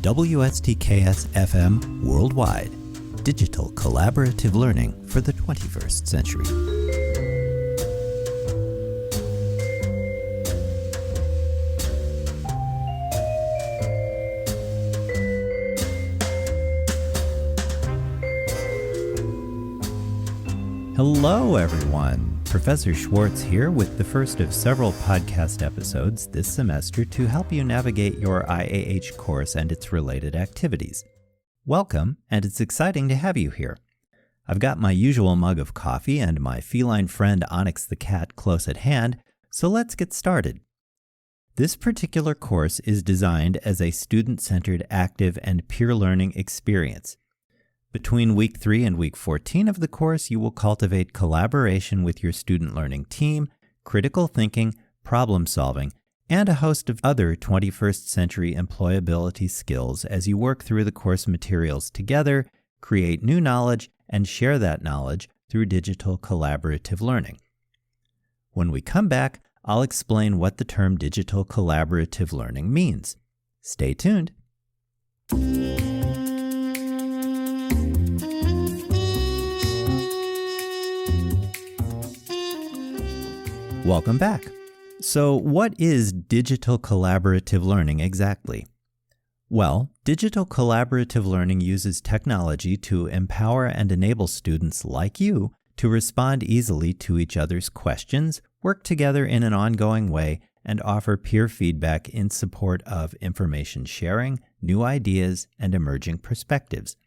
WSTKS-FM Worldwide, digital collaborative learning for the 21st century. Hello, everyone. Professor Schwartz here with the first of several podcast episodes this semester to help you navigate your IAH course and its related activities. Welcome, and it's exciting to have you here. I've got my usual mug of coffee and my feline friend Onyx the cat close at hand, so let's get started. This particular course is designed as a student-centered active and peer learning experience. Between Week 3 and Week 14 of the course, you will cultivate collaboration with your student learning team, critical thinking, problem solving, and a host of other 21st century employability skills as you work through the course materials together, create new knowledge, and share that knowledge through digital collaborative learning. When we come back, I'll explain what the term digital collaborative learning means. Stay tuned. Welcome back. So, what is digital collaborative learning exactly? Well, digital collaborative learning uses technology to empower and enable students like you to respond easily to each other's questions, work together in an ongoing way, and offer peer feedback in support of information sharing, new ideas, and emerging perspectives.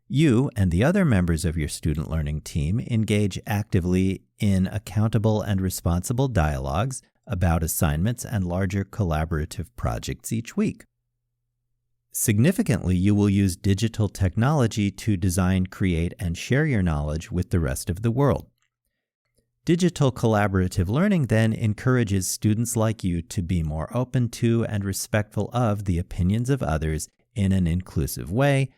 You and the other members of your student learning team engage actively in accountable and responsible dialogues about assignments and larger collaborative projects each week. Significantly, you will use digital technology to design, create, and share your knowledge with the rest of the world. Digital collaborative learning then encourages students like you to be more open to and respectful of the opinions of others in an inclusive way,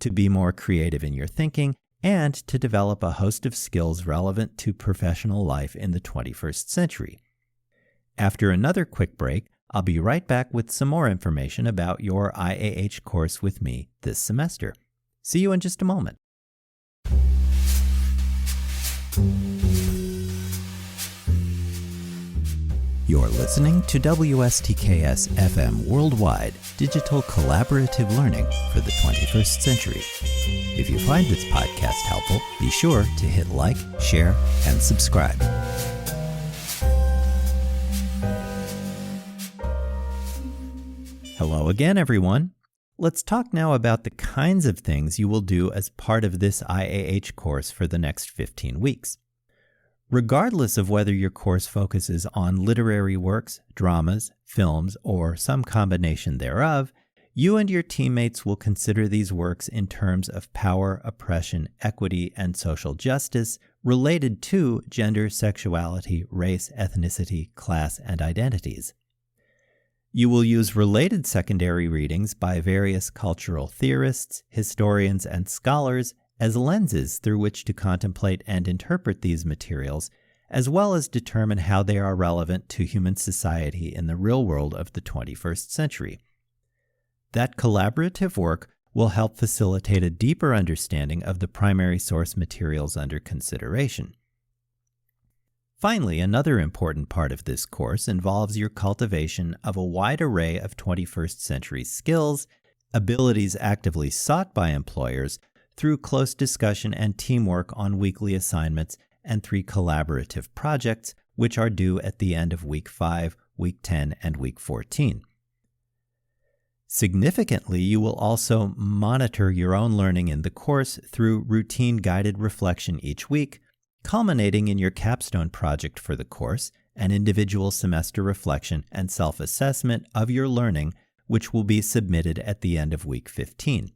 to be more creative in your thinking, and to develop a host of skills relevant to professional life in the 21st century. After another quick break, I'll be right back with some more information about your IAH course with me this semester. See you in just a moment. You're listening to WSTKS-FM Worldwide, digital collaborative learning for the 21st century. If you find this podcast helpful, be sure to hit like, share, and subscribe. Hello again, everyone. Let's talk now about the kinds of things you will do as part of this IAH course for the next 15 weeks. Regardless of whether your course focuses on literary works, dramas, films, or some combination thereof, you and your teammates will consider these works in terms of power, oppression, equity, and social justice related to gender, sexuality, race, ethnicity, class, and identities. You will use related secondary readings by various cultural theorists, historians, and scholars as lenses through which to contemplate and interpret these materials, as well as determine how they are relevant to human society in the real world of the 21st century. That collaborative work will help facilitate a deeper understanding of the primary source materials under consideration. Finally, another important part of this course involves your cultivation of a wide array of 21st century skills, abilities actively sought by employers, through close discussion and teamwork on weekly assignments and 3 collaborative projects, which are due at the end of Week 5, Week 10, and Week 14. Significantly, you will also monitor your own learning in the course through routine guided reflection each week, culminating in your capstone project for the course, an individual semester reflection and self-assessment of your learning, which will be submitted at the end of Week 15.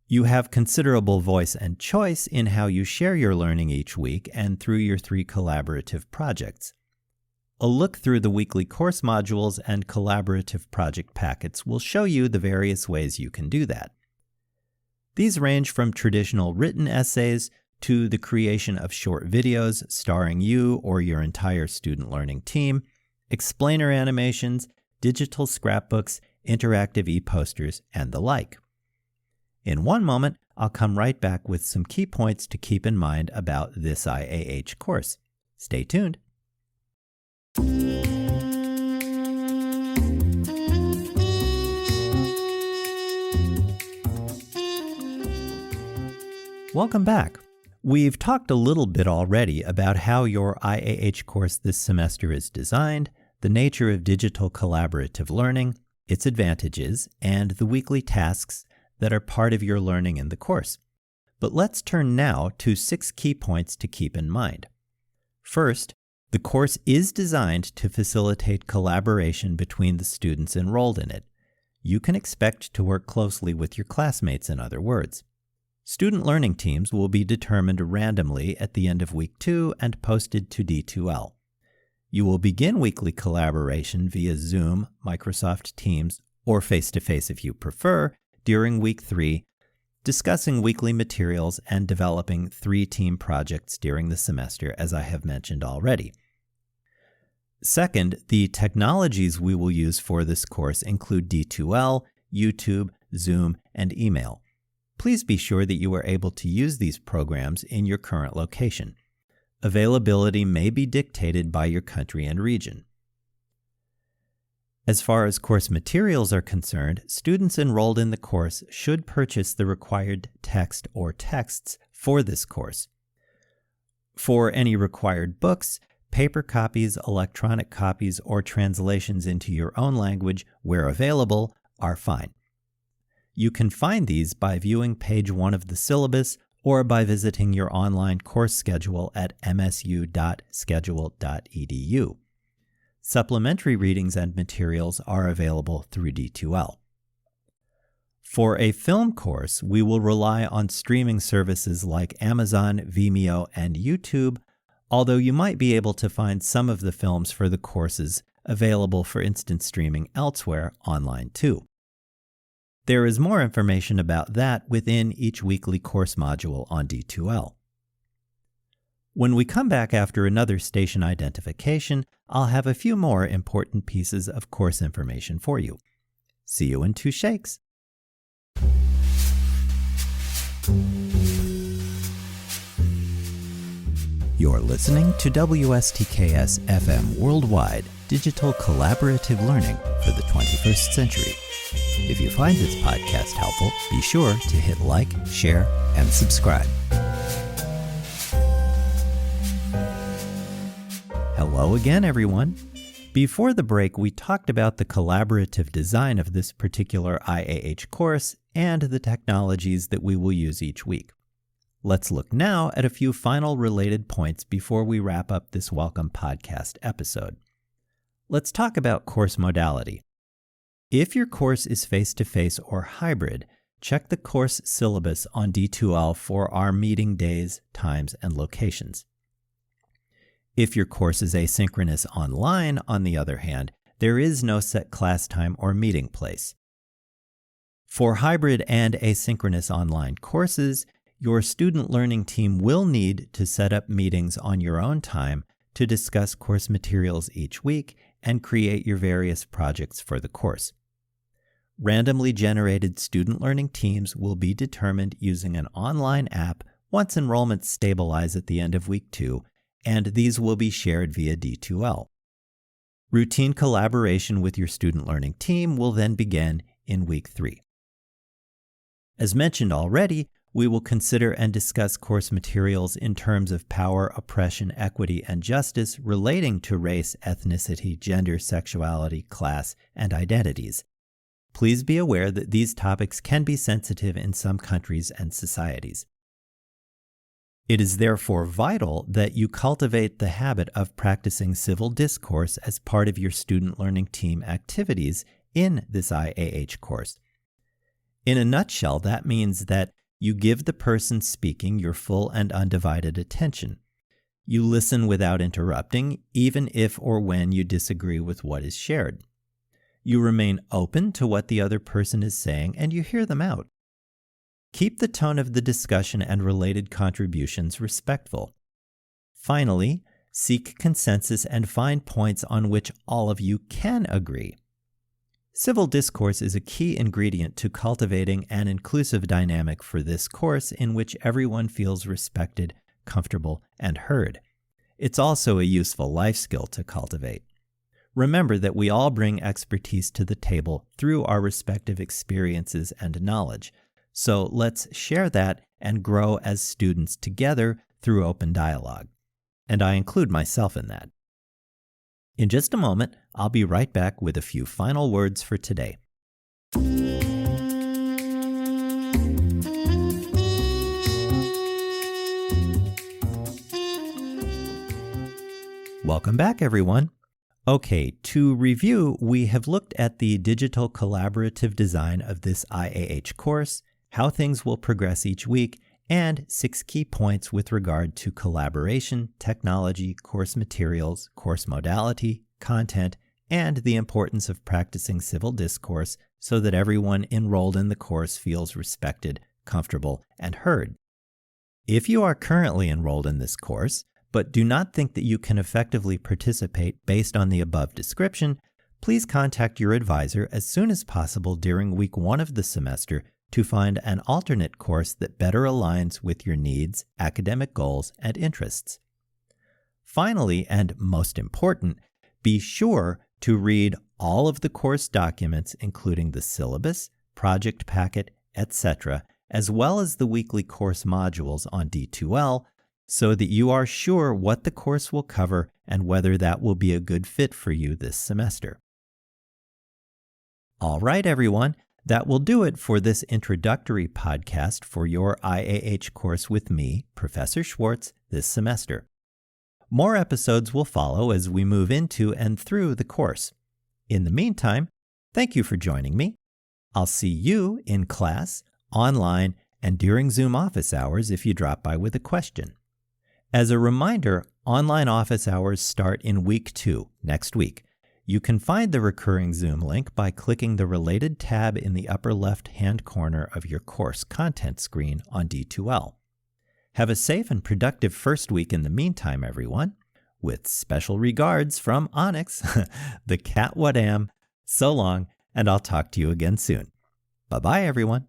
You have considerable voice and choice in how you share your learning each week and through your 3 collaborative projects. A look through the weekly course modules and collaborative project packets will show you the various ways you can do that. These range from traditional written essays to the creation of short videos starring you or your entire student learning team, explainer animations, digital scrapbooks, interactive e-posters, and the like. In one moment, I'll come right back with some key points to keep in mind about this IAH course. Stay tuned. Welcome back. We've talked a little bit already about how your IAH course this semester is designed, the nature of digital collaborative learning, its advantages, and the weekly tasks that are part of your learning in the course. But let's turn now to 6 key points to keep in mind. First, the course is designed to facilitate collaboration between the students enrolled in it. You can expect to work closely with your classmates, in other words. Student learning teams will be determined randomly at the end of Week 2 and posted to D2L. You will begin weekly collaboration via Zoom, Microsoft Teams, or face-to-face if you prefer, during Week 3, discussing weekly materials and developing 3 team projects during the semester, as I have mentioned already. Second, the technologies we will use for this course include D2L, YouTube, Zoom, and email. Please be sure that you are able to use these programs in your current location. Availability may be dictated by your country and region. As far as course materials are concerned, students enrolled in the course should purchase the required text or texts for this course. For any required books, paper copies, electronic copies, or translations into your own language, where available, are fine. You can find these by viewing page 1 of the syllabus or by visiting your online course schedule at msu.schedule.edu. Supplementary readings and materials are available through D2L. For a film course, we will rely on streaming services like Amazon, Vimeo, and YouTube, although you might be able to find some of the films for the courses available for instant streaming elsewhere online too. There is more information about that within each weekly course module on D2L. When we come back after another station identification, I'll have a few more important pieces of course information for you. See you in 2 shakes. You're listening to WSTKS-FM Worldwide, digital collaborative learning for the 21st century. If you find this podcast helpful, be sure to hit like, share, and subscribe. Hello again, everyone. Before the break, we talked about the collaborative design of this particular IAH course and the technologies that we will use each week. Let's look now at a few final related points before we wrap up this welcome podcast episode. Let's talk about course modality. If your course is face-to-face or hybrid, check the course syllabus on D2L for our meeting days, times, and locations. If your course is asynchronous online, on the other hand, there is no set class time or meeting place. For hybrid and asynchronous online courses, your student learning team will need to set up meetings on your own time to discuss course materials each week and create your various projects for the course. Randomly generated student learning teams will be determined using an online app once enrollments stabilize at the end of week 2, and these will be shared via D2L. Routine collaboration with your student learning team will then begin in week 3. As mentioned already, we will consider and discuss course materials in terms of power, oppression, equity, and justice relating to race, ethnicity, gender, sexuality, class, and identities. Please be aware that these topics can be sensitive in some countries and societies. It is therefore vital that you cultivate the habit of practicing civil discourse as part of your student learning team activities in this IAH course. In a nutshell, that means that you give the person speaking your full and undivided attention. You listen without interrupting, even if or when you disagree with what is shared. You remain open to what the other person is saying, and you hear them out. Keep the tone of the discussion and related contributions respectful. Finally, seek consensus and find points on which all of you can agree. Civil discourse is a key ingredient to cultivating an inclusive dynamic for this course in which everyone feels respected, comfortable, and heard. It's also a useful life skill to cultivate. Remember that we all bring expertise to the table through our respective experiences and knowledge. So let's share that and grow as students together through open dialogue. And I include myself in that. In just a moment, I'll be right back with a few final words for today. Welcome back, everyone. Okay, to review, we have looked at the digital collaborative design of this IAH course, how things will progress each week, and 6 key points with regard to collaboration, technology, course materials, course modality, content, and the importance of practicing civil discourse so that everyone enrolled in the course feels respected, comfortable, and heard. If you are currently enrolled in this course, but do not think that you can effectively participate based on the above description, please contact your advisor as soon as possible during week 1 of the semester to find an alternate course that better aligns with your needs, academic goals, and interests. Finally, and most important, be sure to read all of the course documents, including the syllabus, project packet, etc., as well as the weekly course modules on D2L, so that you are sure what the course will cover and whether that will be a good fit for you this semester. All right, everyone. That will do it for this introductory podcast for your IAH course with me, Professor Schwartz, this semester. More episodes will follow as we move into and through the course. In the meantime, thank you for joining me. I'll see you in class, online, and during Zoom office hours if you drop by with a question. As a reminder, online office hours start in week 2, next week. You can find the recurring Zoom link by clicking the related tab in the upper left-hand corner of your course content screen on D2L. Have a safe and productive first week in the meantime, everyone. With special regards from Onyx, the cat what am. So long, and I'll talk to you again soon. Bye-bye, everyone.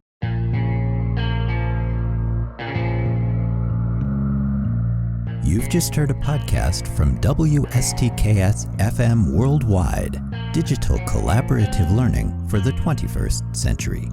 You've just heard a podcast from WSTKS-FM Worldwide, digital collaborative learning for the 21st century.